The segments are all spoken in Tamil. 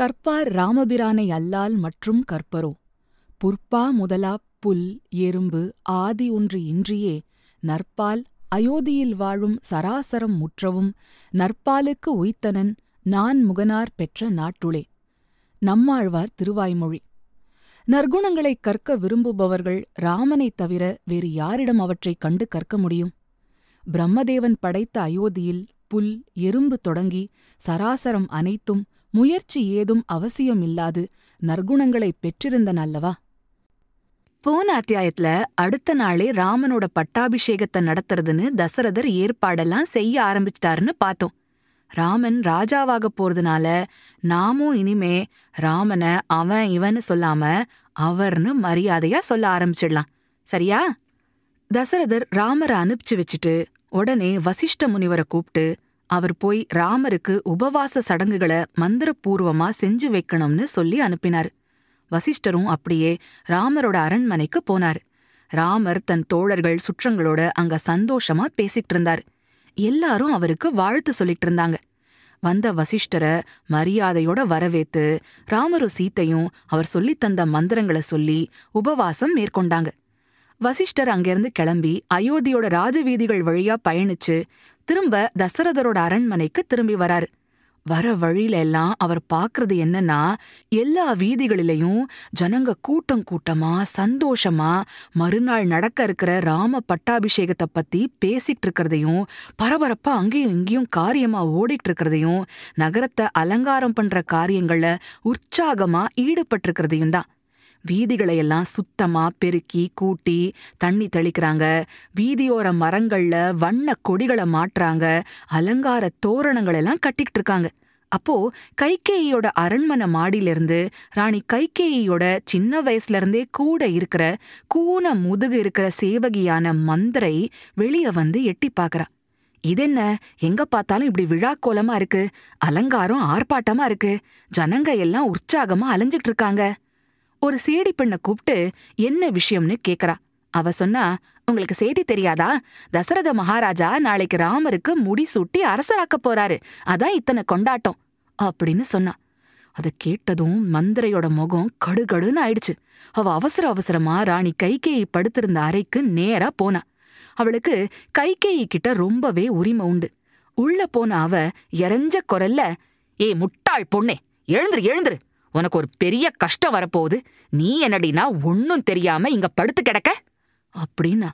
கற்பார் ராமபிரானை அல்லால் மற்றும் கற்பரோ. புற்பா முதலாப் புல் எறும்பு ஆதி ஒன்று இன்றியே நற்பால் அயோத்தியில் வாழும் சராசரம் முற்றவும் நற்பாலுக்கு உய்த்தனன் நான் முகனார் பெற்ற நாட்டுளே. நம்மாழ்வார் திருவாய்மொழி. நற்குணங்களைக் கற்க விரும்புபவர்கள் ராமனைத் தவிர வேறு யாரிடம் அவற்றைக் கண்டு கற்க முடியும்? பிரம்மதேவன் படைத்த அயோத்தியில் புல் எறும்பு தொடங்கி சராசரம் அனைத்தும் முயற்சி ஏதும் அவசியமில்லாது நற்குணங்களைப் பெற்றிருந்தன அல்லவா? போன அத்தியாயத்துல அடுத்த நாளே ராமனோட பட்டாபிஷேகத்தை நடத்துறதுன்னு தசரதர் ஏற்பாடெல்லாம் செய்ய ஆரம்பிச்சிட்டாருன்னு பார்த்தோம். ராமன் ராஜாவாக போறதுனால நாமும் இனிமே ராமனை அவன் இவன்னு சொல்லாம அவர்னு மரியாதையா சொல்ல ஆரம்பிச்சிடலாம். சரியா? தசரதர் ராமரை அனுப்பிச்சு வச்சுட்டு உடனே வசிஷ்ட முனிவரை கூப்பிட்டு அவர் போய் ராமருக்கு உபவாச சடங்குகளை மந்திரபூர்வமா செஞ்சு வைக்கணும்னு சொல்லி அனுப்பினாரு. வசிஷ்டரும் அப்படியே ராமரோட அரண்மனைக்கு போனாரு. ராமர் தன் தோழர்கள் சுற்றங்களோட அங்க சந்தோஷமா பேசிட்டு இருந்தாரு. எல்லாரும் அவருக்கு வாழ்த்து சொல்லிட்டு இருந்தாங்க. வந்த வசிஷ்டரை மரியாதையோட வரவேத்து ராமரும் சீத்தையும் அவர் சொல்லித்தந்த மந்திரங்களை சொல்லி உபவாசம் மேற்கொண்டாங்க. வசிஷ்டர் அங்கிருந்து கிளம்பி அயோத்தியோட ராஜவீதிகள் வழியா பயணிச்சு திரும்ப தசரதரோட அரண்மனைக்கு திரும்பி வராரு. வர வழியில எல்லாம் அவர் பாக்குறது என்னன்னா, எல்லா வீதிகளிலையும் ஜனங்க கூட்டம் கூட்டமா சந்தோஷமா மறுநாள் நடக்க இருக்கிற ராம பட்டாபிஷேகத்தை பத்தி பேசிட்டு இருக்கிறதையும், பரபரப்பா அங்கேயும் இங்கேயும் காரியமா ஓடிட்டு இருக்கிறதையும், நகரத்தை அலங்காரம் பண்ற காரியங்கள்ல உற்சாகமா ஈடுபட்டிருக்கிறதையும் தான். வீதிகளையெல்லாம் சுத்தமா பெருக்கி கூட்டி தண்ணி தெளிக்கிறாங்க. வீதியோர மரங்கள்ல வண்ண கொடிகளை மாட்டுறாங்க. அலங்கார தோரணங்களெல்லாம் கட்டிக்கிட்டு இருக்காங்க. அப்போ கைகேயியோட அரண்மனை மாடியிலிருந்து ராணி கைகேயியோட சின்ன வயசுல இருந்தே கூட இருக்கிற கூன முதுகு இருக்கிற சேவகியான மந்திரை வெளிய வந்து எட்டி பாக்குறா. இதென்ன, எங்க பார்த்தாலும் இப்படி விழாக்கோலமா இருக்கு, அலங்காரம் ஆர்ப்பாட்டமா இருக்கு, ஜனங்க எல்லாம் உற்சாகமா அலைஞ்சிட்டு இருக்காங்க. ஒரு சேடி பெண்ணை கூப்பிட்டு என்ன விஷயம்னு கேக்குறா. அவ சொன்னா, உங்களுக்கு செய்தி தெரியாதா? தசரத மகாராஜா நாளைக்கு ராமருக்கு முடி சூட்டி அரசராக்க போறாரு, அதான் இத்தனை கொண்டாட்டம் அப்படின்னு சொன்னா. அத கேட்டதும் மந்திரையோட முகம் கடுகடுன்னு ஆயிடுச்சு. அவ அவசர அவசரமா ராணி கைகேயி படுத்திருந்த அறைக்கு நேரா போனா. அவளுக்கு கைகேயி கிட்ட ரொம்பவே உரிமை உண்டு. உள்ள போன அவ எரஞ்ச குரல்ல, ஏ முட்டாள் பொண்ணே, எழுந்துரு எழுந்துரு, உனக்கு ஒரு பெரிய கஷ்டம் வரப்போகுது, நீ என்னடினா ஒன்னும் தெரியாம இங்க படுத்து கிடக்க அப்படின்னா.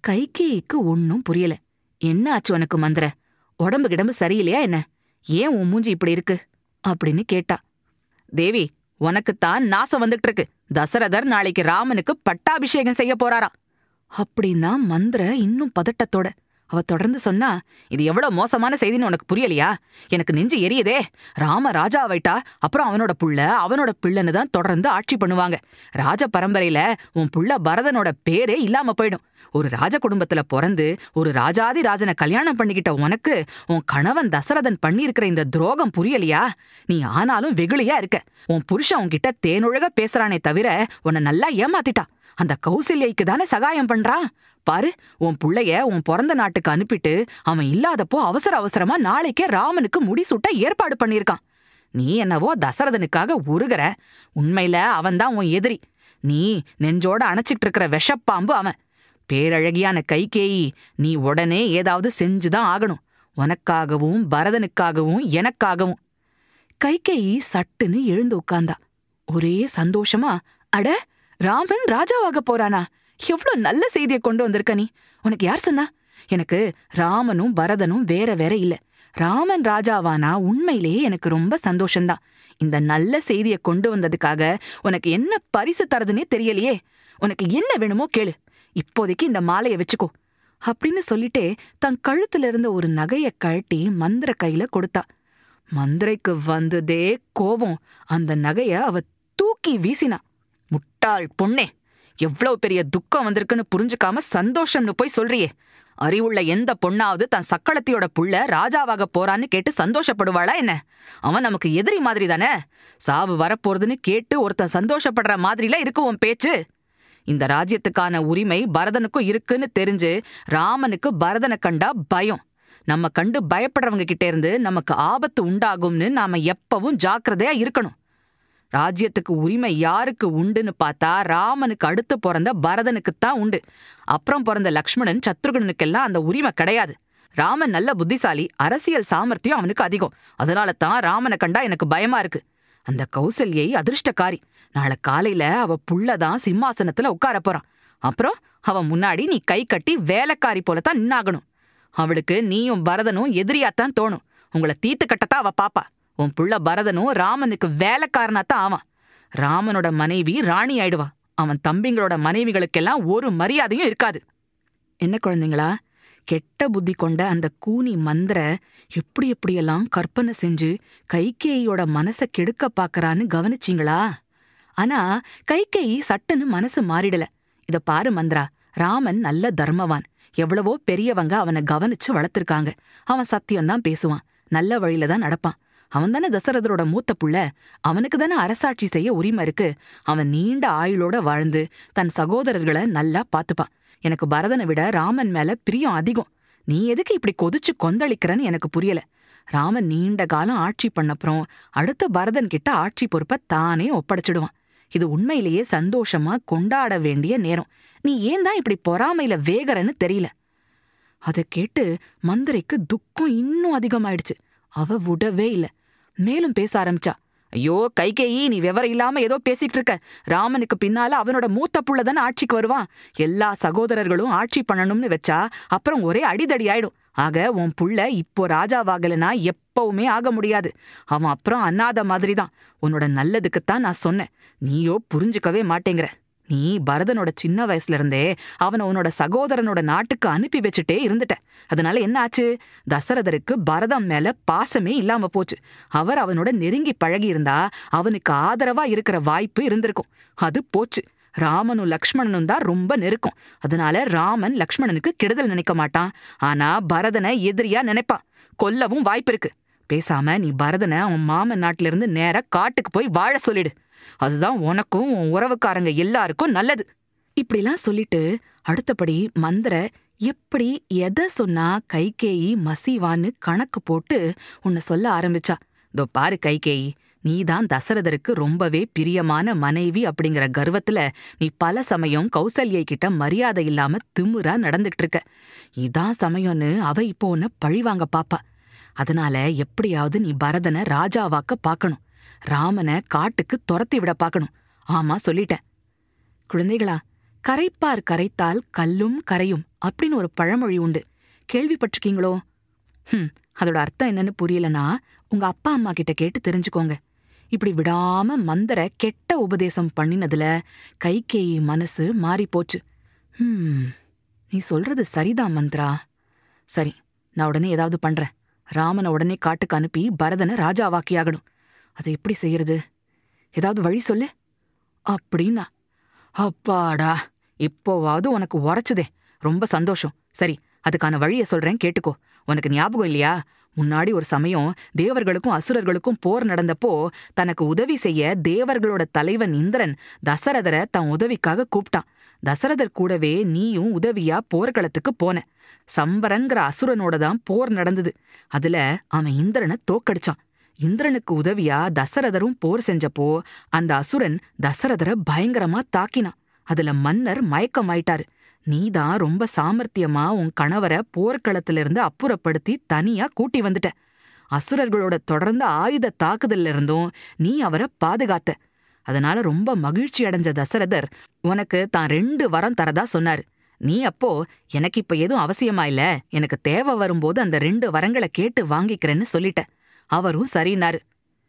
கைகேயிக்கு ஒன்னும் புரியல. என்ன ஆச்சு உனக்கு மந்திர? உடம்பு கிடம்பு சரியில்லையா என்ன? ஏன் உன் மூஞ்சி இப்படி இருக்கு அப்படின்னு கேட்டா. தேவி, உனக்குத்தான் நாசம் வந்துட்டு இருக்கு. தசரதர் நாளைக்கு ராமனுக்கு பட்டாபிஷேகம் செய்ய போறாராம் அப்படின்னா மந்திர இன்னும் பதட்டத்தோட. அவ தொடர்ந்து சொன்னா, இது எவ்வளவு மோசமான செய்தின்னு உனக்கு புரியலையா? எனக்கு நெஞ்சு எரியுதே. ராம ராஜாவாயிட்டா அப்புறம் அவனோட புள்ள அவனோட பிள்ளைன்னு தான் தொடர்ந்து ஆட்சி பண்ணுவாங்க. ராஜ பரம்பரையில உன் புள்ள பரதனோட பேரே இல்லாம போயிடும். ஒரு ராஜ குடும்பத்துல பிறந்து ஒரு ராஜாதி ராஜனை கல்யாணம் பண்ணிக்கிட்ட உனக்கு உன் கணவன் தசரதன் பண்ணியிருக்கிற இந்த துரோகம் புரியலையா? நீ ஆனாலும் வெகுளியா இருக்க. உன் புருஷன் உன்கிட்ட தேனொழுக பேசுறானே தவிர உன்னை நல்லா ஏமாத்திட்டா. அந்த கௌசல்யைக்கு தானே சகாயம் பண்றான். பாரு, உன் புள்ளைய உன் பிறந்த நாட்டுக்கு அனுப்பிட்டு அவன் இல்லாதப்போ அவசர அவசரமா நாளைக்கே ராமனுக்கு முடிசூட்ட ஏற்பாடு பண்ணிருக்கான். நீ என்னவோ தசரதனுக்காக உருகிற. உண்மையில அவன்தான் உன் எதிரி. நீ நெஞ்சோட அணைச்சிட்டு இருக்கிற விஷப்பாம்பு அவன். பேரழகியான கைகேயி, நீ உடனே ஏதாவது செஞ்சுதான் ஆகணும். உனக்காகவும் பரதனுக்காகவும் எனக்காகவும். கைகேயி சட்டுன்னு எழுந்து உட்கார்ந்தா. ஒரே சந்தோஷமா, அட, ராமன் ராஜாவாக போறானா? எவ்வளவு நல்ல செய்தியை கொண்டு வந்திருக்க நீ. உனக்கு யார் சொன்னா? எனக்கு ராமனும் பரதனும் வேற வேற இல்ல. ராமன் ராஜாவானா உண்மையிலேயே எனக்கு ரொம்ப சந்தோஷம்தான். இந்த நல்ல செய்தியை கொண்டு வந்ததுக்காக உனக்கு என்ன பரிசு தரதுன்னே தெரியலையே. உனக்கு என்ன வேணுமோ கேளு, இப்போதைக்கு இந்த மாலையை வச்சுக்கோ அப்படின்னு சொல்லிட்டே தன் கழுத்துல இருந்த ஒரு நகைய கழட்டி மந்திர கையில கொடுத்தா. மந்திரைக்கு வந்ததே கோபம். அந்த நகைய அவ தூக்கி வீசினா. முட்டாள் பொண்ணே, எவ்வளவு பெரிய துக்கம் வந்திருக்குன்னு புரிஞ்சுக்காம சந்தோஷம்னு போய் சொல்றியே. அறிவுள்ள எந்த பொண்ணாவது தன் சக்களத்தியோட புள்ள ராஜாவாக போறான்னு கேட்டு சந்தோஷப்படுவாளா என்ன? அவன் நமக்கு எதிரி மாதிரி தானே. சாவு வரப்போறதுன்னு கேட்டு ஒருத்தன் சந்தோஷப்படுற மாதிரில இருக்கு உன் பேச்சு. இந்த ராஜ்யத்துக்கான உரிமை பரதனுக்கும் இருக்குன்னு தெரிஞ்சு ராமனுக்கு பரதனை கண்டா பயம். நம்ம கண்டு பயப்படுறவங்க கிட்ட இருந்து நமக்கு ஆபத்து உண்டாகும்னு நாம எப்பவும் ஜாக்கிரதையா இருக்கணும். ராஜ்யத்துக்கு உரிமை யாருக்கு உண்டுன்னு பார்த்தா ராமனுக்கு அடுத்து பிறந்த பரதனுக்குத்தான் உண்டு. அப்புறம் பிறந்த லக்ஷ்மணன் சத்ருகனுக்கெல்லாம் அந்த உரிமை கிடையாது. ராமன் நல்ல புத்திசாலி, அரசியல் சாமர்த்தியம் அவனுக்கு அதிகம். அதனால தான் ராமனை கண்டா எனக்கு பயமா இருக்கு. அந்த கௌசல்யை அதிர்ஷ்டக்காரி. நாளை காலையில அவ புள்ளதான் சிம்மாசனத்துல உட்கார போறான். அப்புறம் அவன் முன்னாடி நீ கை கட்டி வேலைக்காரி போலத்தான் நின்னாகணும். அவளுக்கு நீயும் பரதனும் எதிரியாத்தான் தோணும். உங்களை தீத்து கட்டத்தான் அவ பாப்பா. உன் புள்ள பரதனும் ராமனுக்கு வேலைக்காரனாத்தான் ஆவான். ராமனோட மனைவி ராணி ஆயிடுவா. அவன் தம்பிங்களோட மனைவிகளுக்கெல்லாம் ஒரு மரியாதையும் இருக்காது. என்ன குழந்தைங்களா, கெட்ட புத்தி கொண்ட அந்த கூனி மந்திர எப்படியெல்லாம் கற்பனை செஞ்சு கைகேயியோட மனசை கெடுக்க பாக்கறான்னு கவனிச்சிங்களா? ஆனா கைகேயி சட்டுன்னு மனசு மாறிடல. இத பாரு மந்திரா, ராமன் நல்ல தர்மவான். எவ்வளவோ பெரியவங்க அவனை கவனிச்சு வளர்த்திருக்காங்க. அவன் சத்தியம்தான் பேசுவான், நல்ல வழியில தான் நடப்பான். அவன் தானே தசரதரோட மூத்த புள்ள. அவனுக்கு தானே அரசாட்சி செய்ய உரிமை இருக்கு. அவன் நீண்ட ஆயுளோட வாழ்ந்து தன் சகோதரர்களை நல்லா பாத்துப்பான். எனக்கு பரதனை விட ராமன் மேல பிரியம் அதிகம். நீ எதுக்கு இப்படி கொதிச்சு கொந்தளிக்கிறன்னு எனக்கு புரியல. ராமன் நீண்ட காலம் ஆட்சி பண்ணப்புறம் அடுத்த பரதன் கிட்ட ஆட்சி பொறுப்பை தானே ஒப்படைச்சிடுவான். இது உண்மையிலேயே சந்தோஷமா கொண்டாட வேண்டிய நேரம். நீ ஏன் தான் இப்படி பொறாமையில வேகறன்னு தெரியல. அதை கேட்டு மந்திரைக்கு துக்கம் இன்னும் அதிகமாயிடுச்சு. அவ விடவே இல்ல. மேலும் பேச ஆரம்பிச்சா. ஐயோ கைகேயி, நீ விவரம் இல்லாம ஏதோ பேசிட்டு இருக்க. ராமனுக்கு பின்னால அவனோட மூத்த புள்ளதானே ஆட்சிக்கு வருவான். எல்லா சகோதரர்களும் ஆட்சி பண்ணணும்னு வச்சா அப்புறம் ஒரே அடிதடி ஆயிடும். ஆக உன் புள்ள இப்போ ராஜாவாகலனா எப்பவுமே ஆக முடியாது. அவன் அப்புறம் அண்ணாத மாதிரிதான். உன்னோட நல்லதுக்குத்தான் நான் சொன்னேன். நீயோ புரிஞ்சுக்கவே மாட்டேங்கிற. நீ பரதனோட சின்ன வயசுல இருந்தே அவனை உன்னோட சகோதரனோட நாட்டுக்கு அனுப்பி வச்சுட்டே இருந்துட்ட. அதனால என்ன ஆச்சு? தசரதருக்கு பரதம் மேல பாசமே இல்லாம போச்சு. அவர் அவனோட நெருங்கி பழகி இருந்தா அவனுக்கு ஆதரவா இருக்கிற வாய்ப்பு இருந்திருக்கும். அது போச்சு. ராமனும் லக்ஷ்மணனும் தான் ரொம்ப நெருக்கம். அதனால ராமன் லக்ஷ்மணனுக்கு கெடுதல் நினைக்க மாட்டான். ஆனா பரதனை எதிரியா நினைப்பான். கொல்லவும் வாய்ப்பு இருக்கு. பேசாம நீ பரதனை அவன் மாமன் நாட்டில இருந்து நேரா காட்டுக்கு போய் வாழ சொல்லிடு. அதுதான் உனக்கும் உன் உறவுக்காரங்க எல்லாருக்கும் நல்லது. இப்படிலாம் சொல்லிட்டு அடுத்தபடி மந்திர எப்படி எதை சொன்னா கைகேயி மசிவான்னு கணக்கு போட்டு உன்னை சொல்ல ஆரம்பிச்சா. இதோ பாரு கைகேயி, நீதான் தசரதருக்கு ரொம்பவே பிரியமான மனைவி அப்படிங்கிற கர்வத்துல நீ பல சமயம் கௌசல்யை கிட்ட மரியாதை இல்லாம திமிரா நடந்துகிட்டு இருக்க. இதான் சமயம்னு அவ இப்போ உன்னை பழிவாங்க பாப்பா. அதனால எப்படியாவது நீ பரதனை ராஜாவாக்க பாக்கணும். ராமனை காட்டுக்கு துரத்தி விட பாக்கணும். ஆமா, சொல்லிட்டேன். குழந்தைகளா, கரைப்பார் கரைத்தால் கல்லும் கரையும் அப்படின்னு ஒரு பழமொழி உண்டு. கேள்விப்பட்டிருக்கீங்களோ? அதோட அர்த்தம் என்னன்னு புரியலனா உங்க அப்பா அம்மா கிட்ட கேட்டு தெரிஞ்சுக்கோங்க. இப்படி விடாம மந்திர கெட்ட உபதேசம் பண்ணினதுல கைகேயி மனசு மாறிப்போச்சு. நீ சொல்றது சரிதான் மந்திரா. சரி, நான் உடனே ஏதாவது பண்றேன். ராமனை உடனே காட்டுக்கு அனுப்பி பரதனை ராஜாவாக்கியாகணும். அதை எப்படி செய்யறது? ஏதாவது வழி சொல்லு அப்படின்னா. அப்பாடா, இப்போவாவது உனக்கு உரைச்சுதே, ரொம்ப சந்தோஷம். சரி, அதுக்கான வழிய சொல்றேன், கேட்டுக்கோ. உனக்கு ஞாபகம் இல்லையா? முன்னாடி ஒரு சமயம் தேவர்களுக்கும் அசுரர்களுக்கும் போர் நடந்தப்போ தனக்கு உதவி செய்ய தேவர்களோட தலைவன் இந்திரன் தசரதரை தன் உதவிக்காக கூப்பிட்டான். தசரதர் கூடவே நீயும் உதவியா போர்க்களத்துக்கு போன. சம்பரன்கிற அசுரனோட தான் போர் நடந்தது. அதுல அவன் இந்திரனை தோக்கடிச்சான். இந்திரனுக்கு உதவியா தசரதரும் போர் செஞ்சப்போ அந்த அசுரன் தசரதரை பயங்கரமா தாக்கினான். அதுல மன்னர் மயக்கமாயிட்டாரு. நீதான் ரொம்ப சாமர்த்தியமா உன் கணவரை போர்க்களத்திலிருந்து அப்புறப்படுத்தி தனியா கூட்டி வந்துட்ட. அசுரர்களோட தொடர்ந்த ஆயுத தாக்குதல்ல இருந்தும் நீ அவரை பாதுகாத்த. அதனால ரொம்ப மகிழ்ச்சி அடைஞ்ச தசரதர் உனக்கு தான் 2 வரம் தரதா சொன்னாரு. நீ அப்போ எனக்கு இப்ப எதுவும் அவசியமா இல்ல, எனக்கு தேவை வரும்போது அந்த 2 வரங்களை கேட்டு வாங்கிக்கிறேன்னு சொல்லிட்ட. அவரும் சரின்னாரு.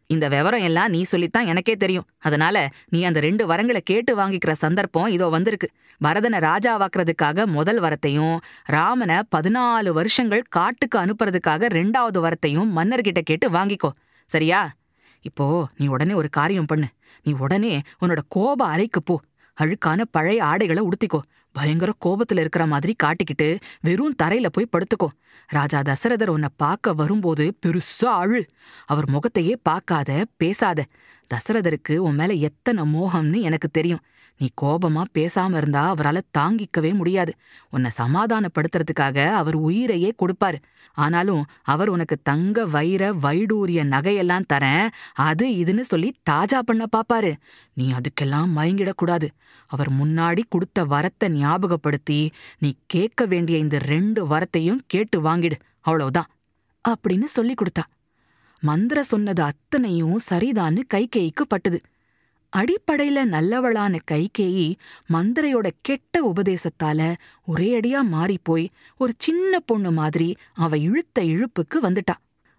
இந்த விவரம் எல்லாம் நீ சொல்லித்தான் எனக்கே தெரியும். அதனால நீ அந்த 2 வரங்களை கேட்டு வாங்கிக்கிற சந்தர்ப்பம் இதோ வந்திருக்கு. பரதனை ராஜாவாக்குறதுக்காக முதல் வரத்தையும் ராமனை 14 வருஷங்கள் காட்டுக்கு அனுப்புறதுக்காக 2வது வரத்தையும் மன்னர்கிட்ட கேட்டு வாங்கிக்கோ. சரியா? இப்போ நீ உடனே ஒரு காரியம் பண்ணு. நீ உடனே உன்னோட கோப அறைக்கு போ. அழுக்கான பழைய ஆடைகளை உடுத்திக்கோ. பயங்கர கோபத்துல இருக்கிற மாதிரி காட்டிக்கிட்டு வெறும் தரையில போய் படுத்துக்கோ. ராஜா தசரதர் உன்னை பார்க்க வரும்போது பெருசா அழு. அவர் முகத்தையே பார்க்காத, பேசாத. தசரதருக்கு உன் மேல எத்தனை மோகம்னு எனக்கு தெரியும். நீ கோபமா பேசாம இருந்தா அவரால தாங்கிக்கவே முடியாது. உன்னை சமாதானப்படுத்துறதுக்காக அவர் உயிரையே கொடுப்பாரு. ஆனாலும் அவர் உனக்கு தங்க வைர வைடூரிய நகையெல்லாம் தரேன், அது இதுன்னு சொல்லி தாஜா பண்ண பாப்பாரு. நீ அதுக்கெல்லாம் மயங்கிடக்கூடாது. அவர் முன்னாடி கொடுத்த வரத்தை ஞாபகப்படுத்தி நீ கேட்க வேண்டிய இந்த 2 வரத்தையும் கேட்டு வாங்கிடு, அவ்வளவுதான் அப்படின்னு சொல்லி கொடுத்தா. மந்திர சொன்னது அத்தனையும் சரிதான்னு கைகேயிக்கு பட்டுது. அடிப்படையில நல்லவளான கைகேயி மந்திரையோட கெட்ட உபதேசத்தால ஒரே அடியா மாறிப்போய் ஒரு சின்ன பொண்ணு மாதிரி அவ இழுத்த இழுப்புக்கு வந்துட்டா.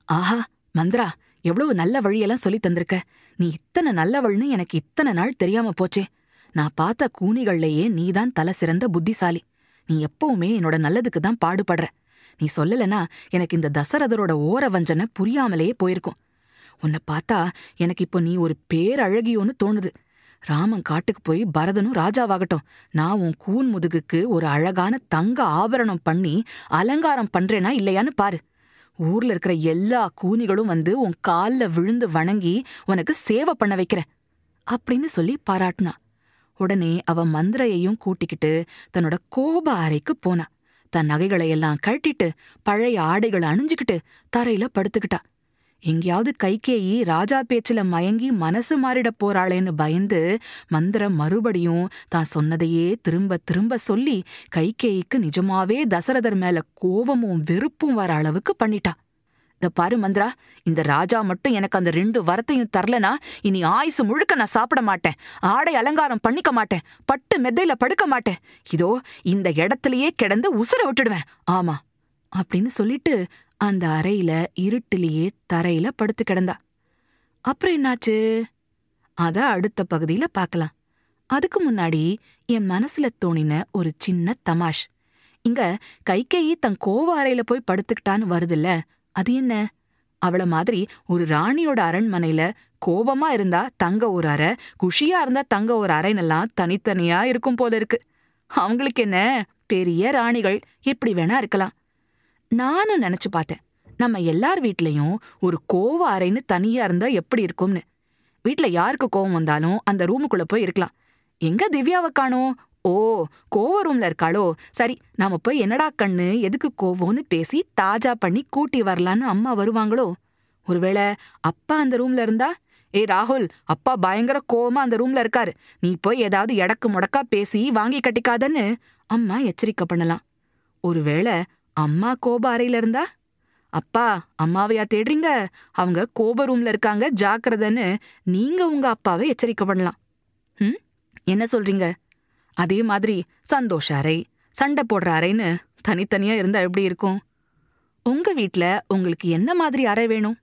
ஆஹா மந்திரா, எவ்வளவு நல்ல வழியெல்லாம் சொல்லி தந்திருக்க. நீ இத்தனை நல்லவள்னு எனக்கு இத்தனை நாள் தெரியாம போச்சே. நான் பார்த்த கூனிகள்லயே நீதான் தலை சிறந்த புத்திசாலி. நீ எப்பவுமே என்னோட நல்லதுக்கு தான் பாடுபடுற. நீ சொல்லலனா எனக்கு இந்த தசரதரோட ஓர வஞ்சனை புரியாமலேயே போயிருக்கும். உன்னை பார்த்தா எனக்கு இப்போ நீ ஒரு பேரழகியோன்னு தோணுது. ராமன் காட்டுக்கு போய் பரதனும் ராஜாவாகட்டும், நான் உன் கூன் முதுகுக்கு ஒரு அழகான தங்க ஆபரணம் பண்ணி அலங்காரம் பண்றேனா இல்லையான்னு பாரு. ஊர்ல இருக்கிற எல்லா கூனிகளும் வந்து உன் கால்ல விழுந்து வணங்கி உனக்கு சேவை பண்ண வைக்கிறேன் அப்படின்னு சொல்லி பாராட்டினா. உடனே அவ மந்திரையையும் கூட்டிக்கிட்டு தன்னோட கோப அறைக்கு போனா. தன் நகைகளையெல்லாம் கழட்டிட்டு பழைய ஆடைகளை அணிஞ்சுக்கிட்டு தரையில படுத்துக்கிட்டா. எங்கேயாவது கைகேயி ராஜா பேச்சுல மயங்கி மனசு மாறிட போறாளேன்னு பயந்து மந்திரம் மறுபடியும் தான் சொன்னதையே திரும்ப திரும்ப சொல்லி கைகேயிக்கு நிஜமாவே தசரதர் மேல கோபமும் வெறுப்பும் வர அளவுக்கு பண்ணிட்டா. இந்த பாரு மந்திரா, இந்த ராஜா மட்டும் எனக்கு அந்த 2 வரத்தையும் தரலனா இனி ஆயுசு முழுக்க நான் சாப்பிட மாட்டேன், ஆடை அலங்காரம் பண்ணிக்க மாட்டேன், பட்டு மெத்தையில படுக்க மாட்டேன், இதோ இந்த இடத்துலயே கிடந்து உசுர விட்டுடுவேன், ஆமா அப்படின்னு சொல்லிட்டு அந்த அறையில இருட்டிலேயே தரையில படுத்து கிடந்தா. அப்புறம் என்னாச்சு? அத அடுத்த பகுதியில பார்க்கலாம். அதுக்கு முன்னாடி என் மனசுல தோணின ஒரு சின்ன தமாஷ். இங்க கைகேயி தன் கோவ அறையில போய் படுத்துக்கிட்டான்னு வருதுல்ல, அது என்ன? அவள மாதிரி ஒரு ராணியோட அரண்மனையில கோபமா இருந்தா தங்க ஒரு அறை, குஷியா இருந்தா தங்க ஒரு அறைன்னெல்லாம் தனித்தனியா இருக்கும் போல இருக்கு. அவங்களுக்கு என்ன, பெரிய ராணிகள் எப்படி வேணா இருக்கலாம். நானும் நினைச்சு பார்த்தேன், நம்ம எல்லார் வீட்லயும் ஒரு கோவ அறைன்னு தனியா இருந்தா எப்படி இருக்கும்னு. வீட்ல யாருக்கு கோவம் வந்தாலும் அந்த ரூமுக்குள்ள போய் இருக்கலாம். எங்க திவ்யாவை காணோம்? ஓ, கோவ ரூம்ல இருக்காளோ? சரி, நாம போய் என்னடா கண்ணு எதுக்கு கோவம்னு பேசி தாஜா பண்ணி கூட்டி வரலான்னு அம்மா வருவாங்களோ? ஒருவேளை அப்பா அந்த ரூம்ல இருந்தா, ஏய் ராகுல், அப்பா பயங்கர கோவமா அந்த ரூம்ல இருக்காரு, நீ போய் ஏதாவது எடக்கு முடக்கா பேசி வாங்கி கட்டிக்காதன்னு அம்மா எச்சரிக்கை பண்ணலாம். ஒருவேளை அம்மா கோப அறையில இருந்தா, அப்பா அம்மாவையா தேடுறீங்க, அவங்க கோப ரூம்ல இருக்காங்க ஜாக்கிரதைன்னு நீங்க உங்க அப்பாவை எச்சரிக்கை பண்ணலாம். என்ன சொல்றீங்க? அதே மாதிரி சந்தோஷ அறை, சண்டை போடுற அறைன்னு தனித்தனியா இருந்தா எப்படி இருக்கும்? உங்க வீட்ல உங்களுக்கு என்ன மாதிரி அறை வேணும்?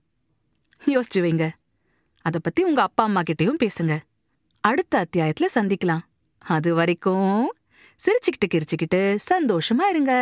யோசிச்சு வைங்க. அத பத்தி உங்க அப்பா அம்மா கிட்டயும் பேசுங்க. அடுத்த அத்தியாயத்துல சந்திக்கலாம். அது வரைக்கும் சிரிச்சுக்கிட்டு கிரிச்சுக்கிட்டு சந்தோஷமா இருங்க.